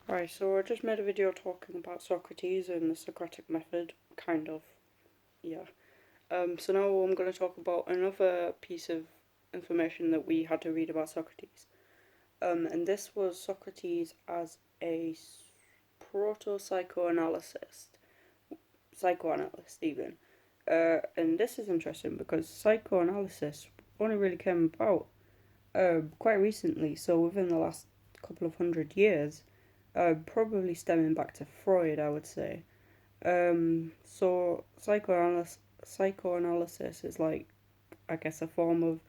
Right, so I just made a video talking about Socrates and the Socratic method, kind of, yeah. So now I'm going to talk about another piece of information that we had to read about Socrates. And this was Socrates as a psychoanalyst even. And this is interesting because psychoanalysis only really came about quite recently, so within the last couple of 100 years, probably stemming back to Freud, I would say. So psychoanalysis is like, I guess, a form of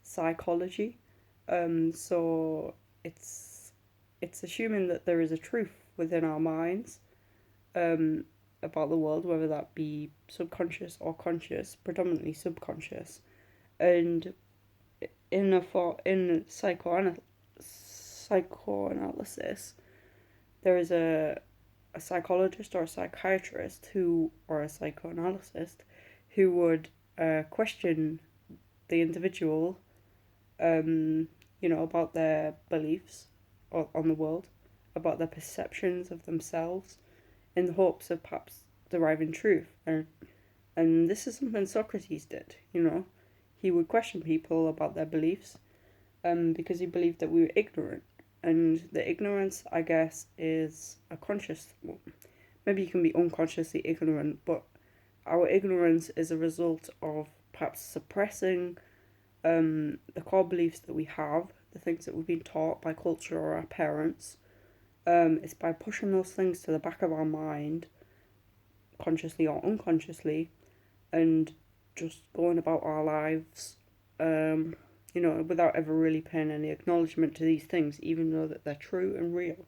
psychology. So it's it's assuming that there is a truth within our minds, um, about the world, whether that be subconscious or conscious, predominantly subconscious, and in psychoanalysis, there is a psychologist or a psychiatrist who or a psychoanalyst who would question the individual, about their beliefs on the world, about their perceptions of themselves, in the hopes of perhaps deriving truth. And this is something Socrates did. He would question people about their beliefs, because he believed that we were ignorant. And the ignorance, I guess, is a conscious. Well, maybe you can be unconsciously ignorant, but our ignorance is a result of perhaps suppressing the core beliefs that we have, the things that we've been taught by culture or our parents. It's by pushing those things to the back of our mind, consciously or unconsciously, and just going about our lives, without ever really paying any acknowledgement to these things, even though that they're true and real.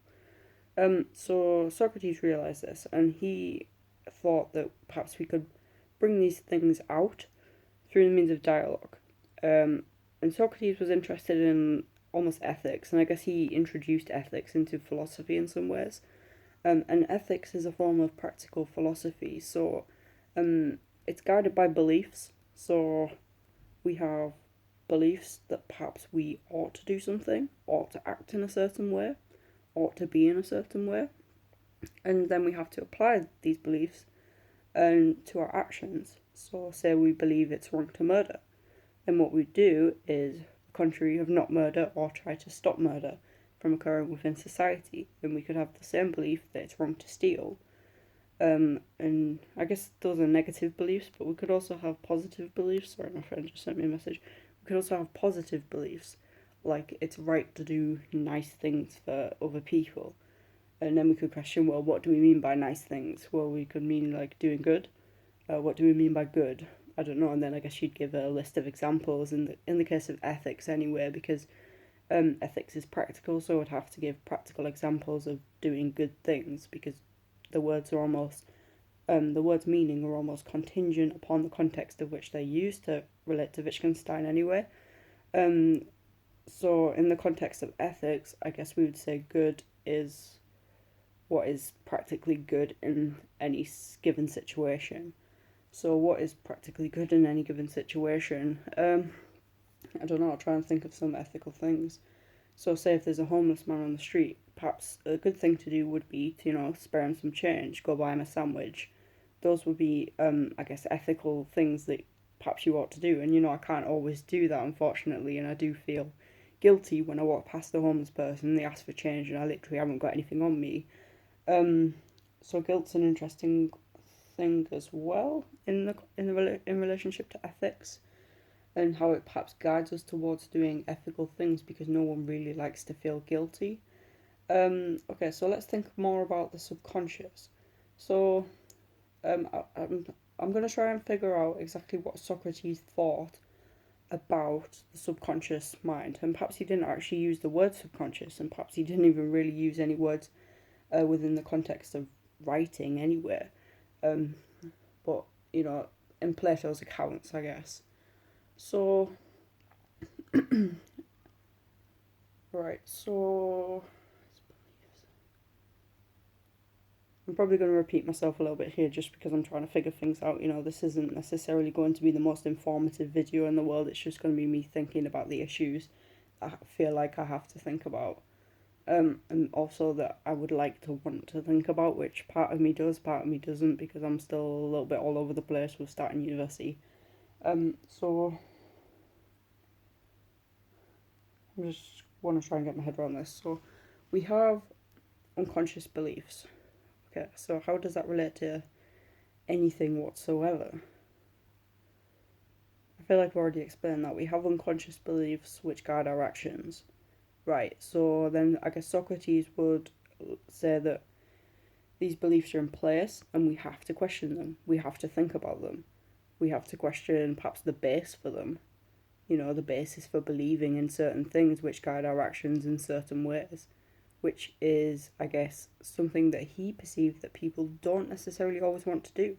So Socrates realized this, and he thought that perhaps we could bring these things out through the means of dialogue. And Socrates was interested in almost ethics, and I guess he introduced ethics into philosophy in some ways. And ethics is a form of practical philosophy, so it's guided by beliefs. So we have beliefs that perhaps we ought to do something, ought to act in a certain way, ought to be in a certain way, and then we have to apply these beliefs to our actions. So, say we believe it's wrong to murder, then what we do is, contrary of not murder or try to stop murder from occurring within society, then we could have the same belief that it's wrong to steal. And I guess those are negative beliefs, but we could also have positive beliefs. Sorry, my friend just sent me a message. We could also have positive beliefs, like it's right to do nice things for other people. And then we could question, well, what do we mean by nice things? Well, we could mean like doing good. What do we mean by good? I don't know. And then I guess you'd give a list of examples in the case of ethics anyway, because ethics is practical, so I'd have to give practical examples of doing good things, because the words are almost the words' meaning are almost contingent upon the context of which they're used to relate to Wittgenstein anyway. Um, so in the context of ethics, I guess we would say good is what is practically good in any given situation. So what is practically good in any given situation? I don't know, I'll try and think of some ethical things. So say if there's a homeless man on the street, perhaps a good thing to do would be to, spare him some change, go buy him a sandwich. Those would be, I guess, ethical things that perhaps you ought to do. And, I can't always do that, unfortunately, and I do feel guilty when I walk past a homeless person and they ask for change and I literally haven't got anything on me. Um, so guilt's an interesting thing as well in relationship to ethics, and how it perhaps guides us towards doing ethical things, because no one really likes to feel guilty. Okay, so let's think more about the subconscious. So, I'm going to try and figure out exactly what Socrates thought about the subconscious mind, and perhaps he didn't actually use the word subconscious, and perhaps he didn't even really use any words within the context of writing anywhere. Um, but, in Plato's accounts, I guess. So, right, so I'm probably going to repeat myself a little bit here just because I'm trying to figure things out. This isn't necessarily going to be the most informative video in the world. It's just going to be me thinking about the issues I feel like I have to think about. And also that I would like to want to think about, which part of me does, part of me doesn't, because I'm still a little bit all over the place with starting university. So I just want to try and get my head around this. So we have unconscious beliefs. Okay, so how does that relate to anything whatsoever? I feel like I've already explained that. We have unconscious beliefs which guide our actions. Right, so then I guess Socrates would say that these beliefs are in place and we have to question them. We have to think about them. We have to question perhaps the base for them. You know, the basis for believing in certain things which guide our actions in certain ways. Which is, I guess, something that he perceived that people don't necessarily always want to do.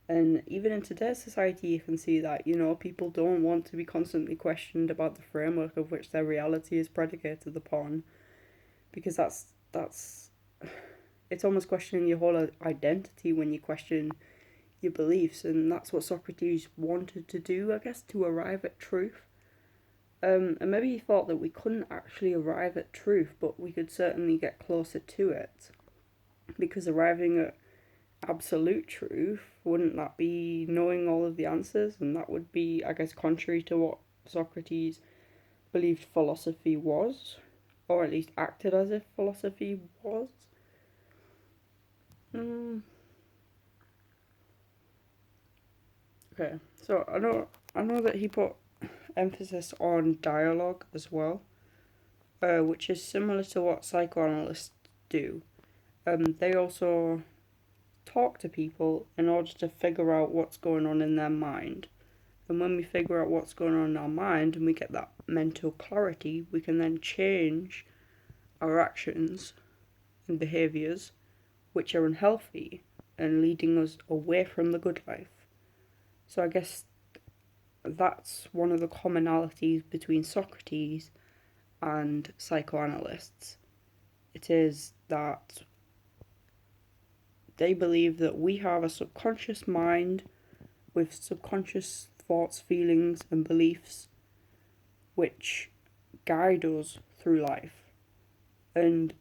And even in today's society, you can see that, you know, people don't want to be constantly questioned about the framework of which their reality is predicated upon, because that's it's almost questioning your whole identity when you question your beliefs, and that's what Socrates wanted to do, I guess, to arrive at truth. And maybe he thought that we couldn't actually arrive at truth, but we could certainly get closer to it, because arriving at absolute truth, wouldn't that be knowing all of the answers? And that would be, I guess, contrary to what Socrates believed philosophy was, or at least acted as if philosophy was. Okay, so I know that he put emphasis on dialogue as well, which is similar to what psychoanalysts do. They also talk to people in order to figure out what's going on in their mind. And when we figure out what's going on in our mind and we get that mental clarity, we can then change our actions and behaviours which are unhealthy and leading us away from the good life. So I guess that's one of the commonalities between Socrates and psychoanalysts. It is that they believe that we have a subconscious mind with subconscious thoughts, feelings, and beliefs which guide us through life. And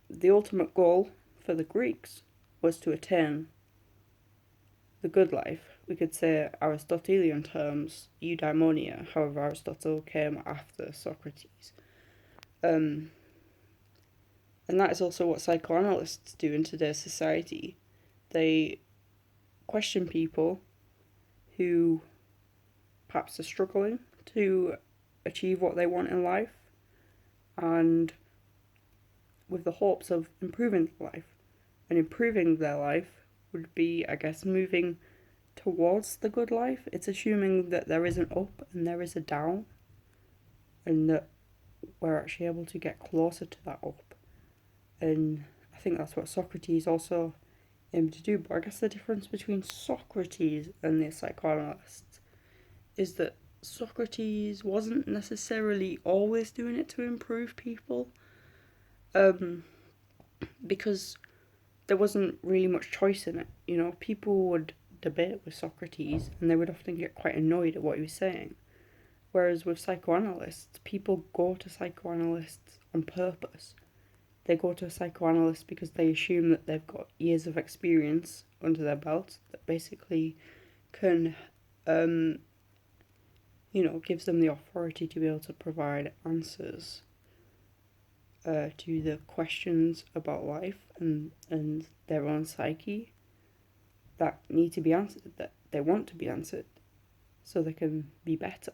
the ultimate goal for the Greeks was to attain the good life. We could say Aristotelian terms, eudaimonia, however Aristotle came after Socrates. And that is also what psychoanalysts do in today's society. They question people who perhaps are struggling to achieve what they want in life, and with the hopes of improving their life. And improving their life would be, I guess, moving towards the good life. It's assuming that there is an up and there is a down, and that we're actually able to get closer to that up. And I think that's what Socrates also aimed to do. But I guess the difference between Socrates and the psychoanalysts is that Socrates wasn't necessarily always doing it to improve people, because there wasn't really much choice in it. You know, people would debate with Socrates and they would often get quite annoyed at what he was saying. Whereas with psychoanalysts, people go to psychoanalysts on purpose. They go to a psychoanalyst because they assume that they've got years of experience under their belt that basically can, gives them the authority to be able to provide answers to the questions about life and their own psyche that need to be answered, that they want to be answered, so they can be better.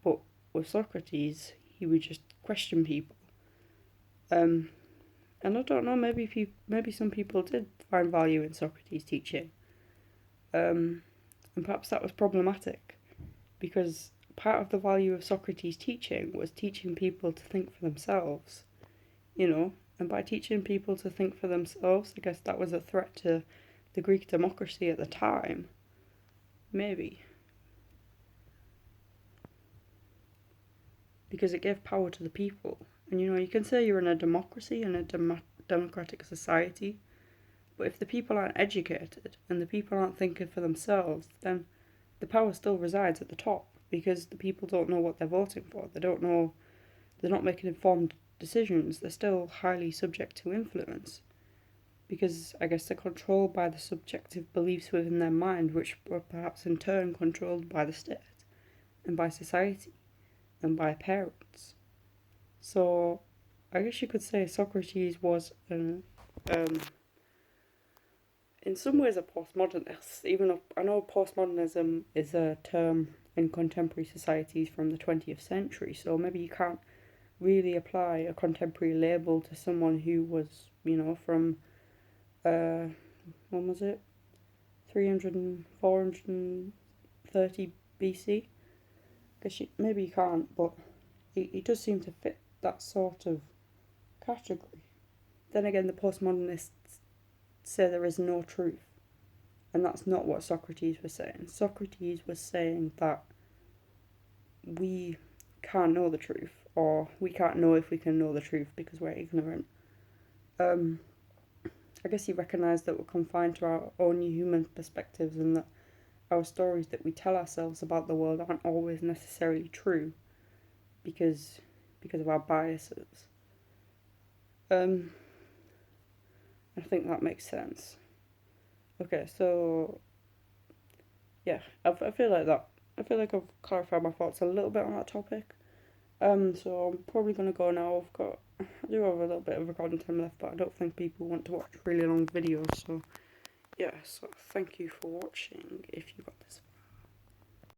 But with Socrates, he would just question people. And I don't know, maybe some people did find value in Socrates' teaching. And perhaps that was problematic, because part of the value of Socrates' teaching was teaching people to think for themselves, and by teaching people to think for themselves, I guess that was a threat to the Greek democracy at the time. Maybe. Because it gave power to the people. And you can say you're in a democracy, in a democratic society, but if the people aren't educated and the people aren't thinking for themselves, then the power still resides at the top, because the people don't know what they're voting for. They don't know, they're not making informed decisions, they're still highly subject to influence. Because I guess they're controlled by the subjective beliefs within their mind, which are perhaps in turn controlled by the state, and by society, and by parents. So I guess you could say Socrates was in some ways a postmodernist, even though I know postmodernism is a term in contemporary societies from the 20th century, so maybe you can't really apply a contemporary label to someone who was, from, when was it? 300 and 430 BC? Maybe you can't, but he does seem to fit that sort of category. Then again, the postmodernists say there is no truth, and that's not what Socrates was saying. Socrates was saying that we can't know the truth, or we can't know if we can know the truth because we're ignorant. I guess he recognised that we're confined to our own human perspectives, and that our stories that we tell ourselves about the world aren't always necessarily true because of our biases. I think that makes sense. Okay, so yeah, I feel like that. I feel like I've clarified my thoughts a little bit on that topic. So I'm probably gonna go now. I do have a little bit of recording time left, but I don't think people want to watch really long videos. So yeah, so thank you for watching if you got this far.